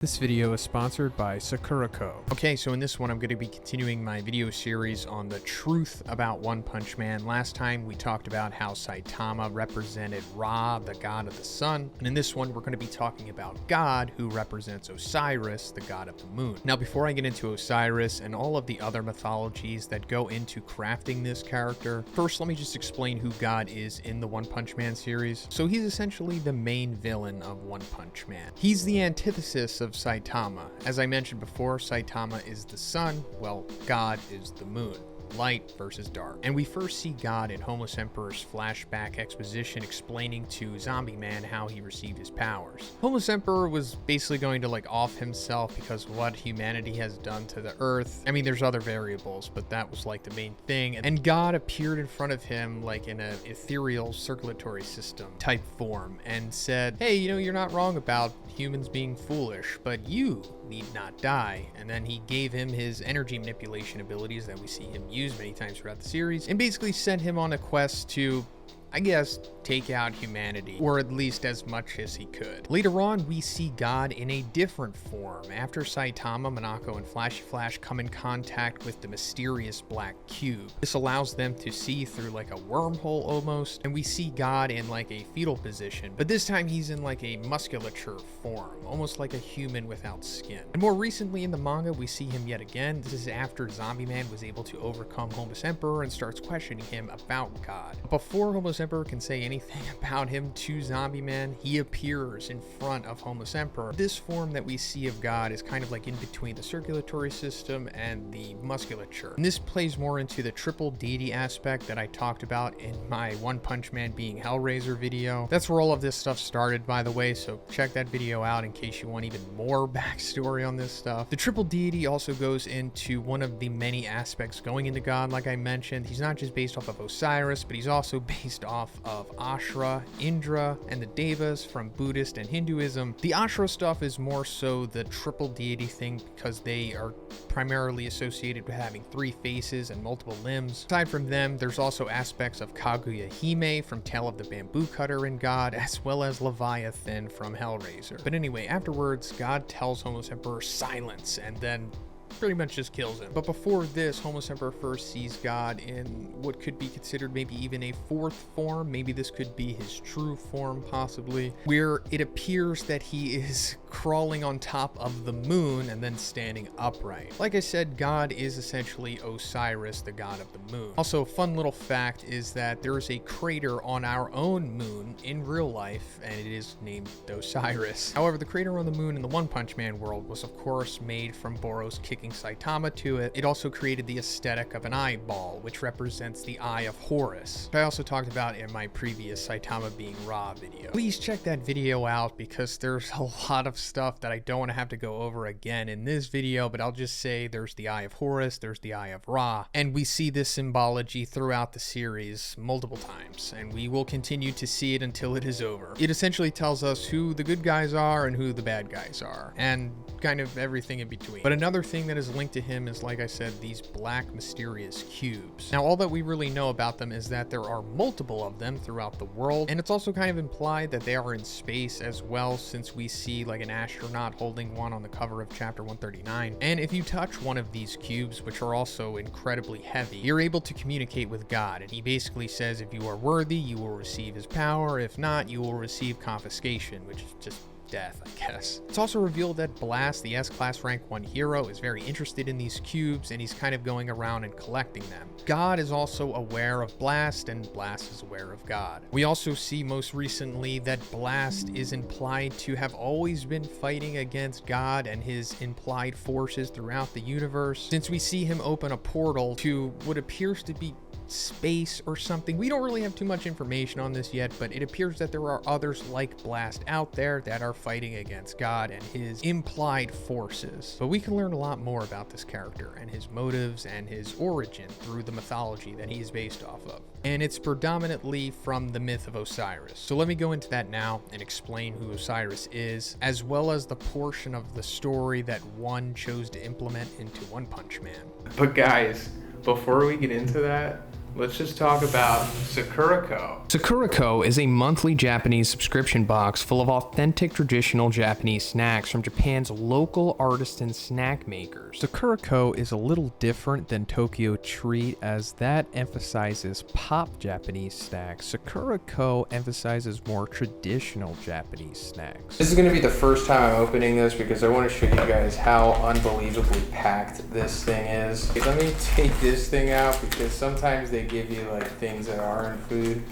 This video is sponsored by Sakura Co. Okay, so in this one, I'm going to be continuing my video series on the truth about One Punch Man. Last time, we talked about how Saitama represented Ra, the god of the sun. And in this one, we're going to be talking about God, who represents Osiris, the god of the moon. Now, before I get into Osiris and all of the other mythologies that go into crafting this character, first, let me just explain who God is in the One Punch Man series. So he's essentially the main villain of One Punch Man. He's the antithesis of Saitama. As I mentioned before, Saitama is the sun, while God is the moon. Light versus dark. And we first see God in Homeless Emperor's flashback exposition explaining to Zombie Man how he received his powers. Homeless Emperor was basically going to off himself because of what humanity has done to the earth. I mean, there's other variables, but that was the main thing. And God appeared in front of him in an ethereal circulatory system type form and said, hey, you're not wrong about humans being foolish, but you need not die. And then he gave him his energy manipulation abilities that we see him use many times throughout the series, and basically sent him on a quest to, I guess, take out humanity, or at least as much as he could. Later on, we see God in a different form. After Saitama, Monako, and Flashy Flash come in contact with the mysterious black cube. This allows them to see through a wormhole almost, and we see God in a fetal position, but this time he's in a musculature form, almost like a human without skin. And more recently in the manga, we see him yet again. This is after Zombie Man was able to overcome Homeless Emperor and starts questioning him about God. Before Homeless Emperor can say anything about him to Zombie Man, he appears in front of Homeless Emperor. This form that we see of God is kind of in between the circulatory system and the musculature. And this plays more into the triple deity aspect that I talked about in my One Punch Man being Hellraiser video. That's where all of this stuff started, by the way, so check that video out in case you want even more backstory on this stuff. The triple deity also goes into one of the many aspects going into God, like I mentioned. He's not just based off of Osiris, but he's also based off of Ashra, Indra, and the Devas from Buddhist and Hinduism. The Ashra stuff is more so the triple deity thing because they are primarily associated with having 3 faces and multiple limbs. Aside from them, there's also aspects of Kaguya Hime from Tale of the Bamboo Cutter in God, as well as Leviathan from Hellraiser. But anyway, afterwards, God tells Homeless Emperor silence, and then pretty much just kills him. But before this, Homeless Emperor first sees God in what could be considered maybe even a 4th form. Maybe this could be his true form, possibly, where it appears that he is crawling on top of the moon and then standing upright. Like I said, God is essentially Osiris, the god of the moon. Also, a fun little fact is that there is a crater on our own moon in real life, and it is named Osiris. However, the crater on the moon in the One Punch Man world was of course made from Boros kicking Saitama to it. It also created the aesthetic of an eyeball, which represents the Eye of Horus, which I also talked about in my previous Saitama being Ra video. Please check that video out because there's a lot of stuff that I don't want to have to go over again in this video, but I'll just say there's the Eye of Horus, there's the Eye of Ra, and we see this symbology throughout the series multiple times, and we will continue to see it until it is over. It essentially tells us who the good guys are and who the bad guys are, and kind of everything in between. But another thing that is linked to him is, like I said, these black mysterious cubes. Now, all that we really know about them is that there are multiple of them throughout the world, and it's also kind of implied that they are in space as well, since we see an astronaut holding one on the cover of chapter 139. And if you touch one of these cubes, which are also incredibly heavy, you're able to communicate with God, and he basically says if you are worthy, you will receive his power. If not, you will receive confiscation, which is just death, I guess. It's also revealed that Blast, the S-Class rank 1 hero, is very interested in these cubes, and he's kind of going around and collecting them. God is also aware of Blast, and Blast is aware of God. We also see most recently that Blast is implied to have always been fighting against God and his implied forces throughout the universe, since we see him open a portal to what appears to be space or something. We don't really have too much information on this yet, but it appears that there are others like Blast out there that are fighting against God and his implied forces. But we can learn a lot more about this character and his motives and his origin through the mythology that he is based off of. And it's predominantly from the myth of Osiris. So let me go into that now and explain who Osiris is, as well as the portion of the story that one chose to implement into One Punch Man. But guys, before we get into that, let's just talk about Sakura Co. Sakura Co is a monthly Japanese subscription box full of authentic traditional Japanese snacks from Japan's local artisan snack makers. Sakura Co is a little different than Tokyo Treat, as that emphasizes pop Japanese snacks. Sakura Co emphasizes more traditional Japanese snacks. This is going to be the first time I'm opening this because I want to show you guys how unbelievably packed this thing is. Okay, let me take this thing out because sometimes they give you like things that aren't food.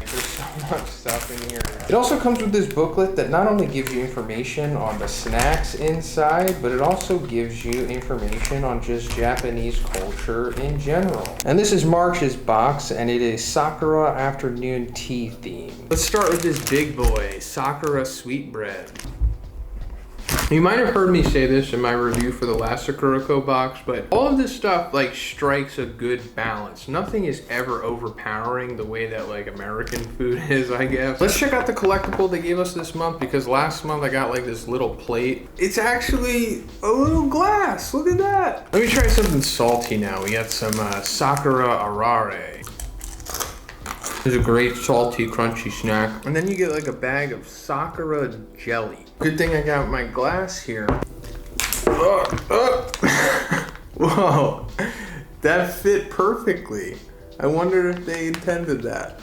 There's so much stuff in here. It also comes with this booklet that not only gives you information on the snacks inside, but it also gives you information on just Japanese culture in general. And this is March's box, and it is Sakura afternoon tea theme. Let's start with this big boy, Sakura sweetbread. You might have heard me say this in my review for the last Sakura Co box, but all of this stuff like strikes a good balance. Nothing is ever overpowering the way that like American food is, I guess. Let's check out the collectible they gave us this month, because last month I got like this little plate. It's actually a little glass. Look at that. Let me try something salty now. We got some Sakura Arare. It's a great salty, crunchy snack. And then you get like a bag of Sakura jelly. Good thing I got my glass here. Whoa, that fit perfectly. I wonder if they intended that.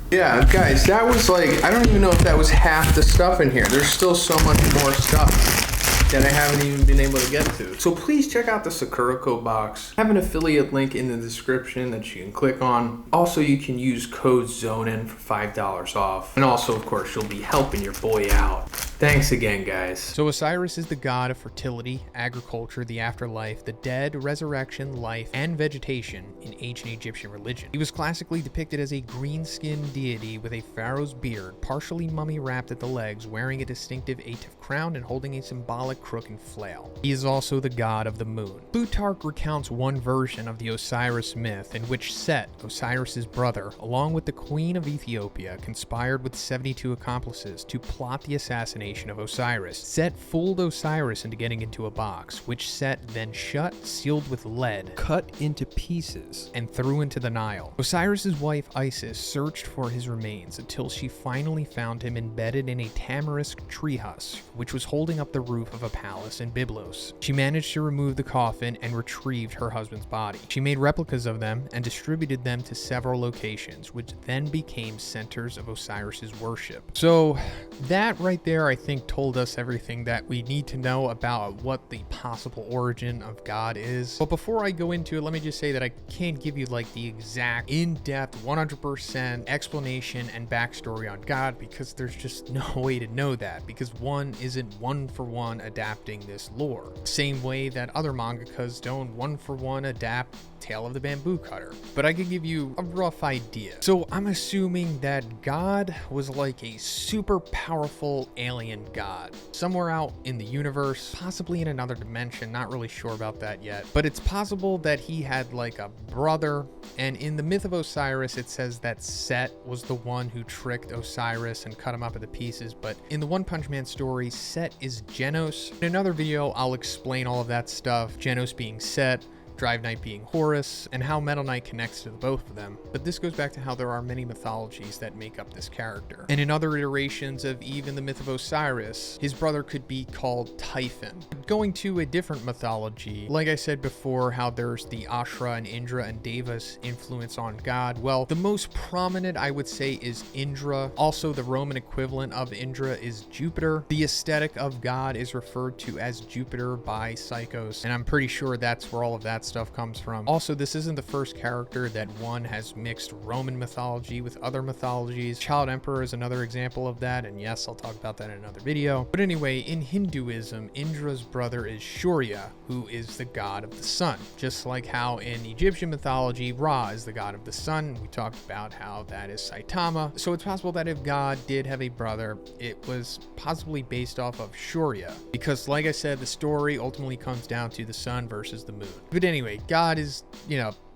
Yeah, guys, that was like, I don't even know if that was half the stuff in here. There's still so much more stuff that I haven't even been able to get to. So please check out the Sakura Co box. I have an affiliate link in the description that you can click on. Also, you can use code Zhoniin for $5 off. And also, of course, you'll be helping your boy out. Thanks again, guys. So Osiris is the god of fertility, agriculture, the afterlife, the dead, resurrection, life, and vegetation in ancient Egyptian religion. He was classically depicted as a green-skinned deity with a pharaoh's beard, partially mummy-wrapped at the legs, wearing a distinctive atif crown and holding a symbolic crook and flail. He is also the god of the moon. Plutarch recounts one version of the Osiris myth in which Set, Osiris's brother, along with the queen of Ethiopia, conspired with 72 accomplices to plot the assassination of Osiris. Set fooled Osiris into getting into a box, which Set then shut, sealed with lead, cut into pieces, and threw into the Nile. Osiris's wife Isis searched for his remains until she finally found him embedded in a tamarisk tree husk, which was holding up the roof of a palace in Byblos. She managed to remove the coffin and retrieved her husband's body. She made replicas of them and distributed them to several locations, which then became centers of Osiris's worship. So that right there, I think, told us everything that we need to know about what the possible origin of God is. But before I go into it, let me just say that I can't give you like the exact in-depth 100% explanation and backstory on God, because there's just no way to know that, because one isn't one-for-one adapting this lore. Same way that other mangakas don't one-for-one adapt Tale of the Bamboo Cutter. But I could give you a rough idea. So I'm assuming that God was like a super powerful alien god somewhere out in the universe, possibly in another dimension, not really sure about that yet. But it's possible that he had like a brother, and in the myth of Osiris it says that Set was the one who tricked Osiris and cut him up into pieces, but in the One Punch Man story, Set is Genos. In another video I'll explain all of that stuff, Genos being Set, Drive Knight being Horus, and how Metal Knight connects to the both of them. But this goes back to how there are many mythologies that make up this character. And in other iterations of even the myth of Osiris, his brother could be called Typhon. Going to a different mythology, like I said before, how there's the Ashra and Indra and Deva's influence on God. Well, the most prominent, I would say, is Indra. Also, the Roman equivalent of Indra is Jupiter. The aesthetic of God is referred to as Jupiter by Psychos, and I'm pretty sure that's where all of that stuff comes from. Also, this isn't the first character that one has mixed Roman mythology with other mythologies. Child Emperor is another example of that, and yes, I'll talk about that in another video. But anyway, in Hinduism, Indra's brother is Surya, who is the god of the sun. Just like how in Egyptian mythology, Ra is the god of the sun. We talked about how that is Saitama. So it's possible that if God did have a brother, it was possibly based off of Surya, because like I said, the story ultimately comes down to the sun versus the moon. But anyway, God is,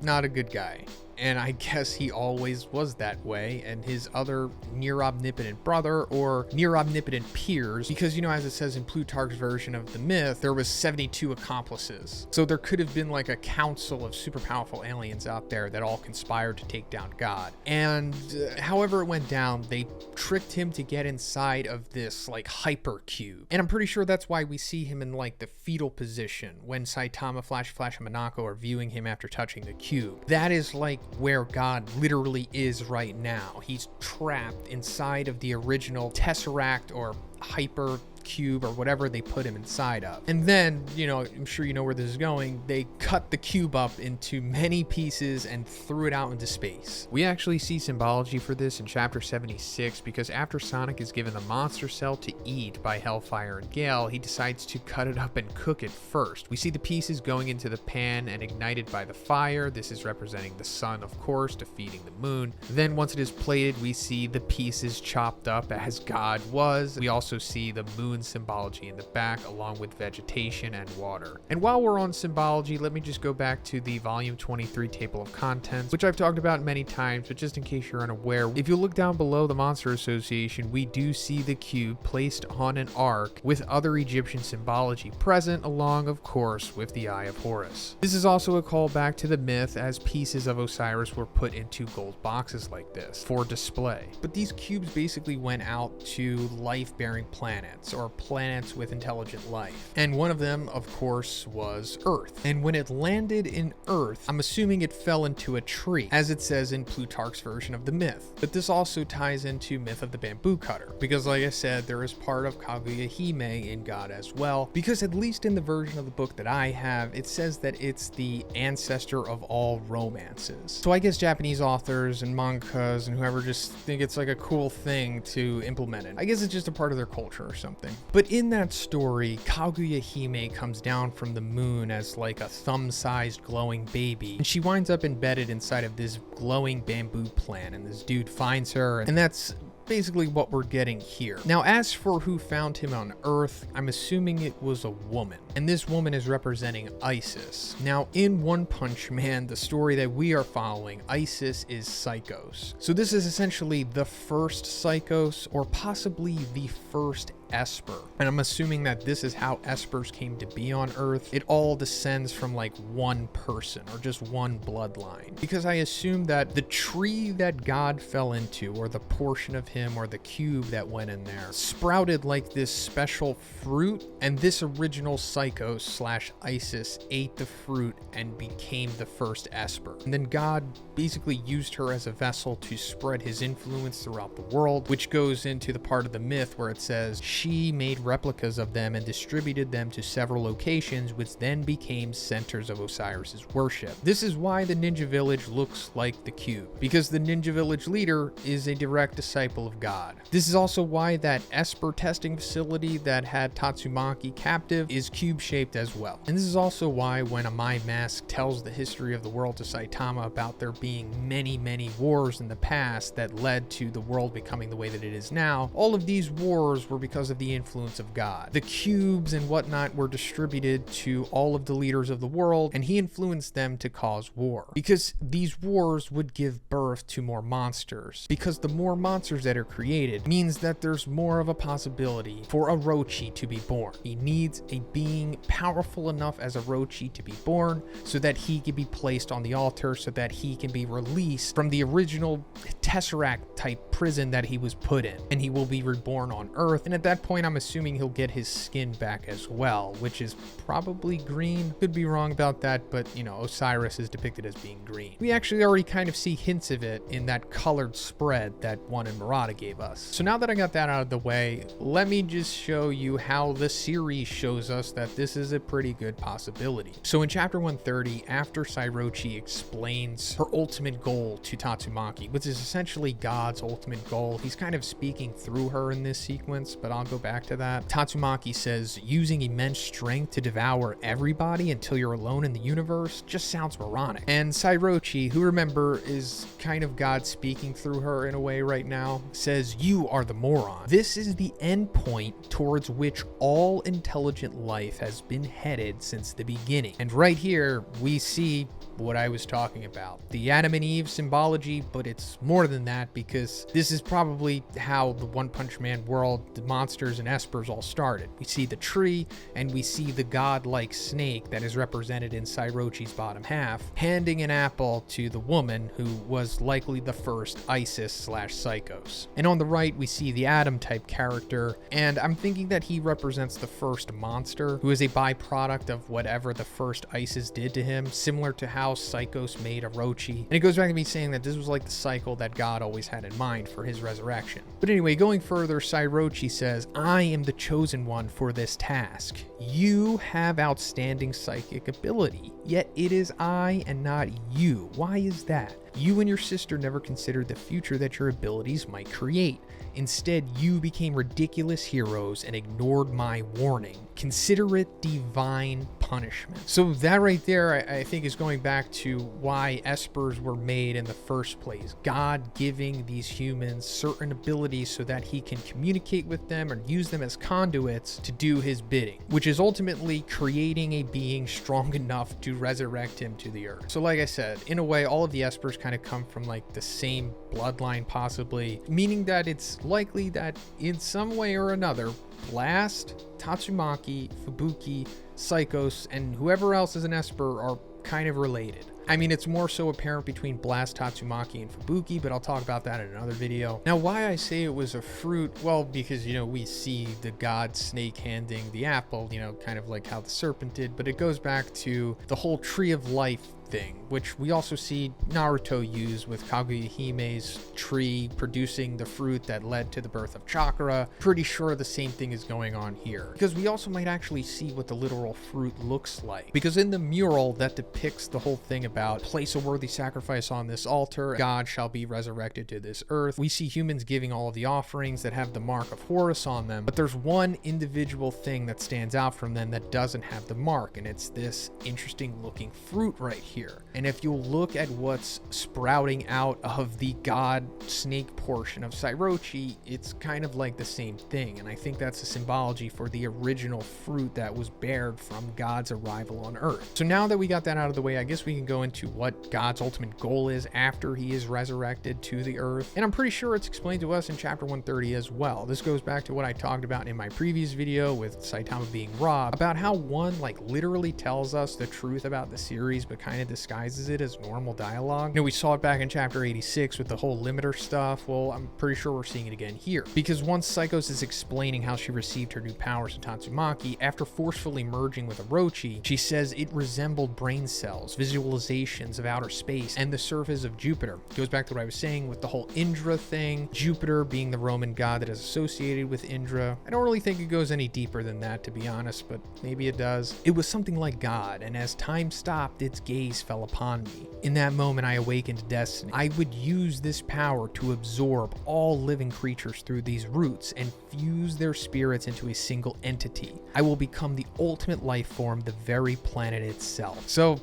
not a good guy. and I guess he always was that way, and his other near-omnipotent brother or near-omnipotent peers, because, you know, as it says in Plutarch's version of the myth, there was 72 accomplices. So there could have been like a council of super powerful aliens out there that all conspired to take down God. And however it went down, they tricked him to get inside of this like hyper cube. And I'm pretty sure that's why we see him in like the fetal position when Saitama, Flash, and Monako are viewing him after touching the cube. That is like where God literally is right now. He's trapped inside of the original Tesseract or hyper cube or whatever they put him inside of. And then, you know, I'm sure you know where this is going, they cut the cube up into many pieces and threw it out into space. We actually see symbology for this in chapter 76, because after Sonic is given the monster cell to eat by Hellfire and Gale, he decides to cut it up and cook it first. We see the pieces going into the pan and ignited by the fire. This is representing the sun, of course, defeating the moon. Then once it is plated, we see the pieces chopped up as God was. We also see the moon symbology in the back, along with vegetation and water. And while we're on symbology, let me just go back to the volume 23 table of contents, which I've talked about many times, but just in case you're unaware, if you look down below the Monster Association, we do see the cube placed on an ark with other Egyptian symbology present, along, of course, with the Eye of Horus. This is also a callback to the myth, as pieces of Osiris were put into gold boxes like this for display. But these cubes basically went out to life-bearing planets, or planets with intelligent life. And one of them, of course, was Earth. And when it landed in Earth, I'm assuming it fell into a tree, as it says in Plutarch's version of the myth. But this also ties into myth of the bamboo cutter, because like I said, there is part of Kaguya Hime in God as well, because at least in the version of the book that I have, it says that it's the ancestor of all romances. So I guess Japanese authors and mangakas and whoever just think it's like a cool thing to implement it. I guess it's just a part of their culture or something. But in that story, Kaguya Hime comes down from the moon as like a thumb-sized glowing baby, and she winds up embedded inside of this glowing bamboo plant, and this dude finds her, and that's basically what we're getting here. Now, as for who found him on Earth, I'm assuming it was a woman, and this woman is representing Isis. Now, in One Punch Man, the story that we are following, Isis is Psychos. So this is essentially the first Psychos, or possibly the first Esper. And I'm assuming that this is how Espers came to be on Earth. It all descends from like one person, or just one bloodline. Because I assume that the tree that God fell into, or the portion of him, or the cube that went in there, sprouted like this special fruit, and this original Psychos slash Isis ate the fruit and became the first Esper. And then God basically used her as a vessel to spread his influence throughout the world, which goes into the part of the myth where it says she made replicas of them and distributed them to several locations, which then became centers of Osiris's worship. This is why the Ninja Village looks like the cube, because the Ninja Village leader is a direct disciple of God. This is also why that Esper testing facility that had Tatsumaki captive is cube-shaped as well. And this is also why when Amai Mask tells the history of the world to Saitama about there being many wars in the past that led to the world becoming the way that it is now, all of these wars were because of the influence of God. The cubes and whatnot were distributed to all of the leaders of the world, and he influenced them to cause war, because these wars would give birth to more monsters, because the more monsters that are created means that there's more of a possibility for Orochi to be born. He needs a being powerful enough as Orochi to be born so that he can be placed on the altar, so that he can be released from the original Tesseract type prison that he was put in, and he will be reborn on Earth. And at that point, I'm assuming he'll get his skin back as well, which is probably green. Could be wrong about that, but you know, Osiris is depicted as being green. We actually already kind of see hints of it in that colored spread that one in Murata gave us. So now that I got that out of the way, let me just show you how the series shows us that this is a pretty good possibility. So in chapter 130, after Sairochi explains her ultimate goal to Tatsumaki, which is essentially God's ultimate goal, he's kind of speaking through her in this sequence, but I'll go back to that. Tatsumaki says, using immense strength to devour everybody until you're alone in the universe just sounds moronic. And Sairochi, who remember is kind of God speaking through her in a way right now, says, you are the moron. This is the end point towards which all intelligent life has been headed since the beginning. And right here, we see what I was talking about. The Adam and Eve symbology, but it's more than that, because this is probably how the One Punch Man world, the monsters and espers all started. We see the tree, and we see the god-like snake that is represented in Sairochi's bottom half, handing an apple to the woman who was likely the first Isis/Psychos. And on the right, we see the Adam type character, and I'm thinking that he represents the first monster, who is a byproduct of whatever the first Isis did to him, similar to how Psychos made Orochi. And it goes back to me saying that this was like the cycle that God always had in mind for his resurrection. But anyway, going further, Sairochi says, "I am the chosen one for this task. You have outstanding psychic ability, yet it is I and not you. Why is that? You and your sister never considered the future that your abilities might create. Instead, you became ridiculous heroes and ignored my warning. Consider it divine punishment." So that right there, I think, is going back to why espers were made in the first place. God giving these humans certain abilities so that he can communicate with them or use them as conduits to do his bidding, which is ultimately creating a being strong enough to resurrect him to the earth. So like I said, in a way, all of the espers kind of come from like the same bloodline, possibly, meaning that it's likely that in some way or another, Blast, Tatsumaki, Fubuki, Psychos, and whoever else is an esper are kind of related. I mean, it's more so apparent between Blast, Tatsumaki, and Fubuki, but I'll talk about that in another video. Now, why I say it was a fruit, well, because, we see the god snake handing the apple, kind of like how the serpent did, but it goes back to the whole tree of life thing, which we also see Naruto use with Kaguya-hime's tree producing the fruit that led to the birth of chakra. Pretty sure the same thing is going on here, because we also might actually see what the literal fruit looks like, because in the mural that depicts the whole thing about place a worthy sacrifice on this altar, God shall be resurrected to this earth, we see humans giving all of the offerings that have the mark of Horus on them, but there's one individual thing that stands out from them that doesn't have the mark, and it's this interesting looking fruit right here. And if you'll look at what's sprouting out of the god snake portion of Sairochi, it's kind of like the same thing, and I think that's a symbology for the original fruit that was bared from God's arrival on Earth. So now that we got that out of the way, I guess we can go into what God's ultimate goal is after he is resurrected to the Earth, and I'm pretty sure it's explained to us in chapter 130 as well. This goes back to what I talked about in my previous video with Saitama being robbed, about how one literally tells us the truth about the series but kind of disguises it as normal dialogue. We saw it back in chapter 86 with the whole limiter stuff. Well, I'm pretty sure we're seeing it again here, because once Psychos is explaining how she received her new powers in Tatsumaki after forcefully merging with Orochi, she says it resembled brain cells, visualizations of outer space, and the surface of Jupiter. It goes back to what I was saying with the whole Indra thing, Jupiter being the Roman god that is associated with Indra. I don't really think it goes any deeper than that, to be honest, but maybe it does. It was something like God, and as time stopped, its gaze fell upon me. In that moment, I awakened to destiny. I would use this power to absorb all living creatures through these roots and fuse their spirits into a single entity. I will become the ultimate life form, the very planet itself. So,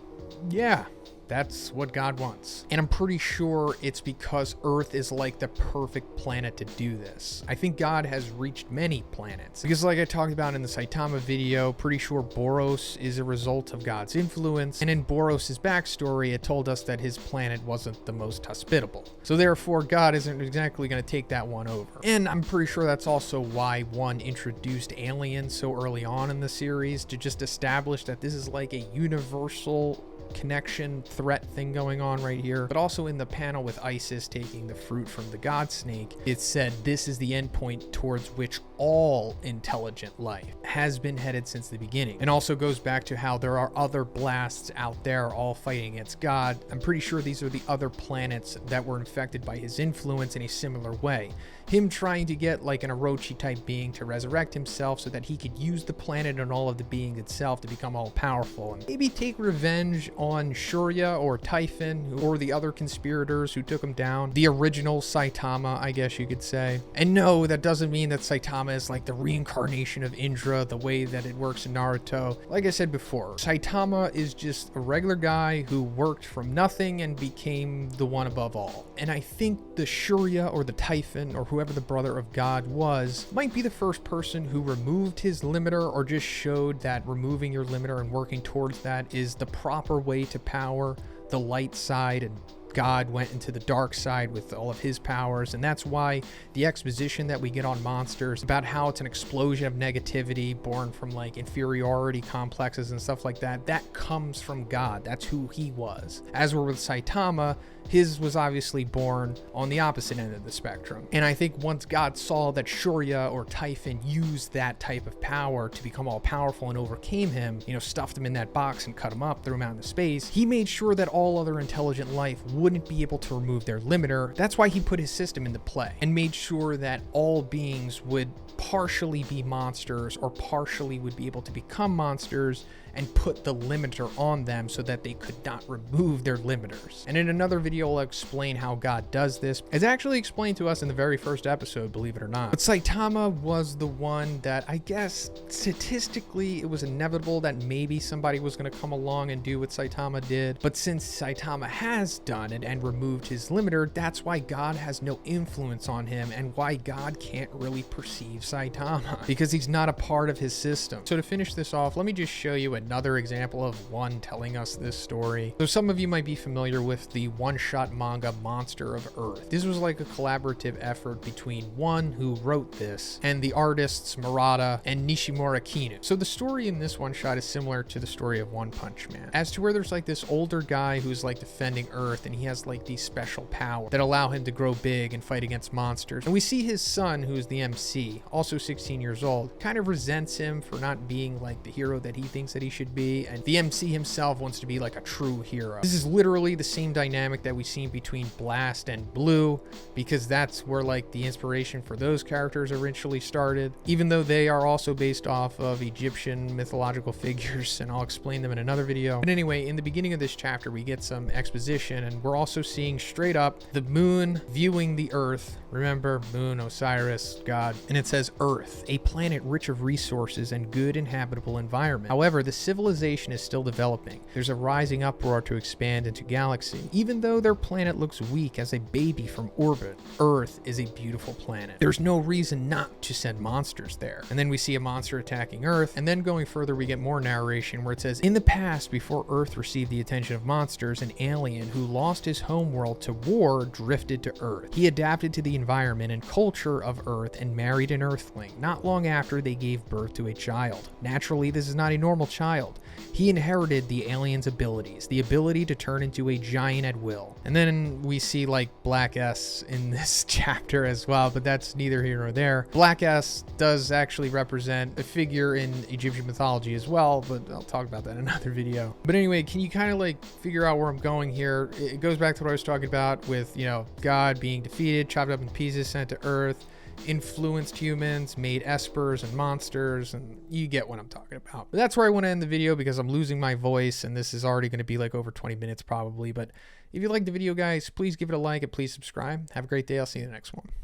yeah. That's what God wants. And I'm pretty sure it's because Earth is like the perfect planet to do this. I think God has reached many planets, because like I talked about in the Saitama video, pretty sure Boros is a result of God's influence. And in Boros' backstory, it told us that his planet wasn't the most hospitable. So therefore, God isn't exactly going to take that one over. And I'm pretty sure that's also why one introduced aliens so early on in the series, to just establish that this is like a universal connection threat thing going on right here. But also in the panel with Isis taking the fruit from the god snake, it said this is the endpoint towards which all intelligent life has been headed since the beginning. And also goes back to how there are other blasts out there all fighting against God. I'm pretty sure these are the other planets that were infected by his influence in a similar way. Him trying to get like an Orochi type being to resurrect himself so that he could use the planet and all of the beings itself to become all powerful and maybe take revenge on Shurya or Typhon or the other conspirators who took him down. The original Saitama, I guess you could say. And no, that doesn't mean that Saitama is like the reincarnation of Indra the way that it works in Naruto. Like I said before, Saitama is just a regular guy who worked from nothing and became the one above all. And I think the Shurya or the Typhon or whoever the brother of God was might be the first person who removed his limiter or just showed that removing your limiter and working towards that is the proper way to power the light side and God went into the dark side with all of his powers, and that's why the exposition that we get on monsters about how it's an explosion of negativity born from like inferiority complexes and stuff like that, that comes from God. That's who he was. As we're with Saitama, his was obviously born on the opposite end of the spectrum. And I think once God saw that Shurya or Typhon used that type of power to become all powerful and overcame him, you know, stuffed him in that box and cut him up, threw him out into space, he made sure that all other intelligent life wouldn't be able to remove their limiter. That's why he put his system into play and made sure that all beings would partially be monsters or partially would be able to become monsters and put the limiter on them so that they could not remove their limiters. And in another video, I'll explain how God does this. It's actually explained to us in the very first episode, believe it or not. But Saitama was the one that I guess statistically it was inevitable that maybe somebody was going to come along and do what Saitama did. But since Saitama has done it and removed his limiter, that's why God has no influence on him and why God can't really perceive Saitama, because he's not a part of his system. So to finish this off, let me just show you another example of one telling us this story. So some of you might be familiar with the one-shot manga Monster of Earth. This was like a collaborative effort between one who wrote this and the artists Murata and Nishimura Kinu. So the story in this one-shot is similar to the story of One Punch Man, as to where there's like this older guy who's like defending Earth, and he has like these special powers that allow him to grow big and fight against monsters. And we see his son, who's the MC, also 16 years old, kind of resents him for not being like the hero that he thinks that he should be, and the MC himself wants to be like a true hero. This is literally the same dynamic that we've seen between Blast and Blue, because that's where like the inspiration for those characters originally started, even though they are also based off of Egyptian mythological figures, and I'll explain them in another video. But anyway, in the beginning of this chapter we get some exposition, and we're also seeing straight up the moon viewing the Earth. Remember, moon, Osiris, God. And it says Earth, a planet rich of resources and good inhabitable environment. However, the civilization is still developing. There's a rising uproar to expand into galaxy. Even though their planet looks weak as a baby from orbit, Earth is a beautiful planet. There's no reason not to send monsters there. And then we see a monster attacking Earth, and then going further we get more narration where it says, in the past, before Earth received the attention of monsters, an alien who lost his homeworld to war drifted to Earth. He adapted to the environment and culture of Earth and married an Earthling. Not long after, they gave birth to a child. Naturally, this is not a normal child. He inherited the alien's abilities, the ability to turn into a giant at will. And then we see like Black S in this chapter as well, but that's neither here nor there. Black S does actually represent a figure in Egyptian mythology as well, but I'll talk about that in another video. But anyway, can you kind of like figure out where I'm going here? It goes back to what I was talking about with, you know, God being defeated, chopped up in pieces, sent to Earth, influenced humans, made espers and monsters, and you get what I'm talking about. But that's where I want to end the video because I'm losing my voice, and this is already going to be like over 20 minutes probably. But if you like the video, guys, please give it a like and please subscribe. Have a great day. I'll see you in the next one.